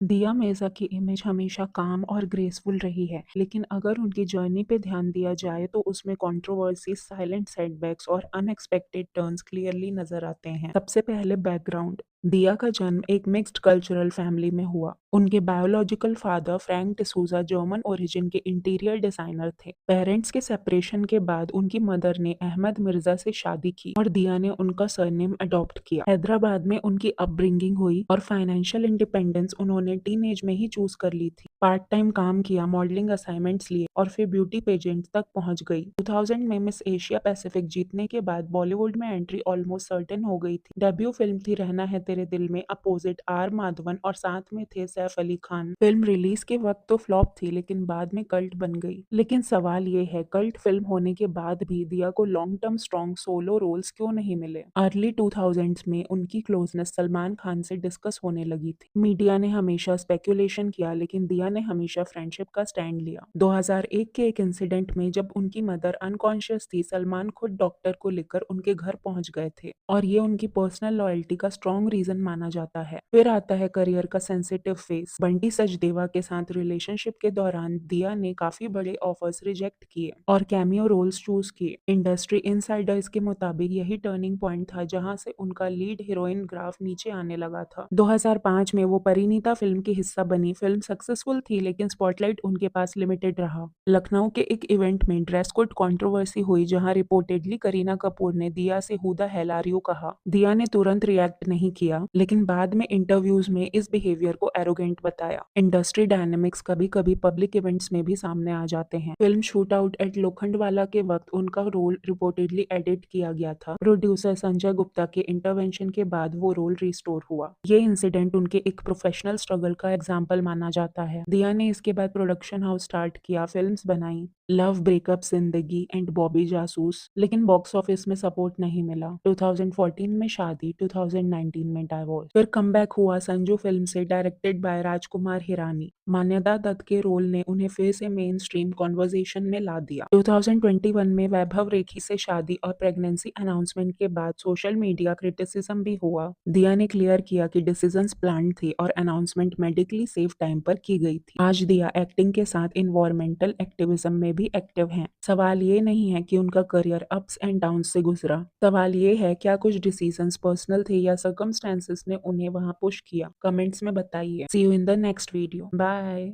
दिया मिर्जा की इमेज हमेशा काम और ग्रेसफुल रही है, लेकिन अगर उनकी जर्नी पे ध्यान दिया जाए तो उसमें कंट्रोवर्सी, साइलेंट सेटबैक्स और अनएक्सपेक्टेड टर्न्स क्लियरली नजर आते हैं। सबसे पहले बैकग्राउंड। दिया का जन्म एक मिक्स्ड कल्चरल फैमिली में हुआ। उनके biological father Frank D'Souza German origin के इंटीरियर डिजाइनर थे। पेरेंट्स के सेपरेशन के बाद उनकी मदर ने अहमद मिर्जा से शादी की और दिया ने उनका सरनेम अडॉप्ट किया। हैदराबाद में उनकी अपब्रिंगिंग हुई और फाइनेंशियल इंडिपेंडेंस उन्होंने टीनेज में ही चूज कर ली थी। पार्ट टाइम काम किया, मॉडलिंग असाइनमेंट्स लिए और फिर ब्यूटी पेजेंट्स तक पहुंच गई। 2000 में मिस एशिया पैसिफिक जीतने के बाद बॉलीवुड में एंट्री ऑलमोस्ट सर्टेन हो गई थी। डेब्यू फिल्म थी रहना है तेरे दिल में अपोजिट आर माधवन और साथ में थे सैफ अली खान। फिल्म रिलीज के वक्त तो फ्लॉप थी, लेकिन बाद में कल्ट बन गई। लेकिन सवाल ये है, कल्ट फिल्म होने के बाद भी दिया को long term strong solo roles क्यों नहीं मिले? अर्ली 2000s में उनकी क्लोजनेस सलमान खान से डिस्कस होने लगी थी। मीडिया ने हमेशा स्पेकुलेशन किया, लेकिन दिया ने हमेशा फ्रेंडशिप का स्टैंड लिया। 2001 के एक इंसिडेंट में जब उनकी मदर अनकॉन्शियस थी, सलमान खुद डॉक्टर को लेकर उनके घर पहुंच गए थे और ये उनकी पर्सनल लॉयल्टी का स्ट्रॉन्ग रीजन माना जाता है। फिर आता है करियर का सेंसिटिव फेस। बंटी सचदेवा के साथ रिलेशनशिप के दौरान दिया ने काफी बड़े ऑफर्स रिजेक्ट किए और कैमियो रोल्स चूज किए। इंडस्ट्री इनसाइडर्स के मुताबिक यही टर्निंग पॉइंट था जहां से उनका लीड हीरोइन ग्राफ नीचे आने लगा था। 2005 में वो परिणीता फिल्म की हिस्सा बनी। फिल्म सक्सेसफुल थी, लेकिन स्पॉटलाइट उनके पास लिमिटेड रहा। लखनऊ के एक इवेंट में ड्रेस कोड कंट्रोवर्सी हुई, जहां रिपोर्टेडली करीना कपूर ने दिया से who the hell are you कहा। दिया ने तुरंत रिएक्ट नहीं किया, लेकिन बाद में इंटरव्यूज में इस बिहेवियर को एरोगेंट बताया। इंडस्ट्री डायनेमिक्स कभी कभी पब्लिक इवेंट्स में भी सामने आ जाते हैं। Film shoot out at Lokhandwala के वक्त उनका रोल रिपोर्टेडली एडिट किया गया था। प्रोड्यूसर संजय गुप्ता के इंटरवेंशन के बाद वो रोल रिस्टोर हुआ। ये इंसिडेंट उनके एक प्रोफेशनल स्ट्रगल का एग्जाम्पल माना जाता है। दिया ने इसके बाद प्रोडक्शन हाउस स्टार्ट किया, फिल्म्स बनाई, लव, ब्रेकअप, जिंदगी एंड बॉबी जासूस, लेकिन बॉक्स ऑफिस में सपोर्ट नहीं मिला। 2014 में शादी, 2019 में डाइवोर्स। फिर कमबैक हुआ संजू फिल्म से, डायरेक्टेड बाय राजकुमार हिरानी। मान्यता दत्त के रोल ने उन्हें फिर से मेन स्ट्रीम कॉन्वर्सेशन में ला दिया। 2021 में वैभव रेखी से शादी और प्रेगनेंसी अनाउंसमेंट के बाद सोशल मीडिया क्रिटिसिज्म भी हुआ। दिया ने क्लियर किया कि डिसीजंस प्लान्ड थी और अनाउंसमेंट मेडिकली सेफ टाइम पर की गई थी। आज दिया एक्टिंग के साथ इन्वायरमेंटल एक्टिविज्म में भी एक्टिव हैं। सवाल ये नहीं है कि उनका करियर अप्स एंड डाउन से गुजरा। सवाल ये है, क्या कुछ डिसीजंस पर्सनल थे या सर्कमस्टेंसेस ने उन्हें वहां पुश किया? कमेंट्स में बताइए। See you in the next video. Bye.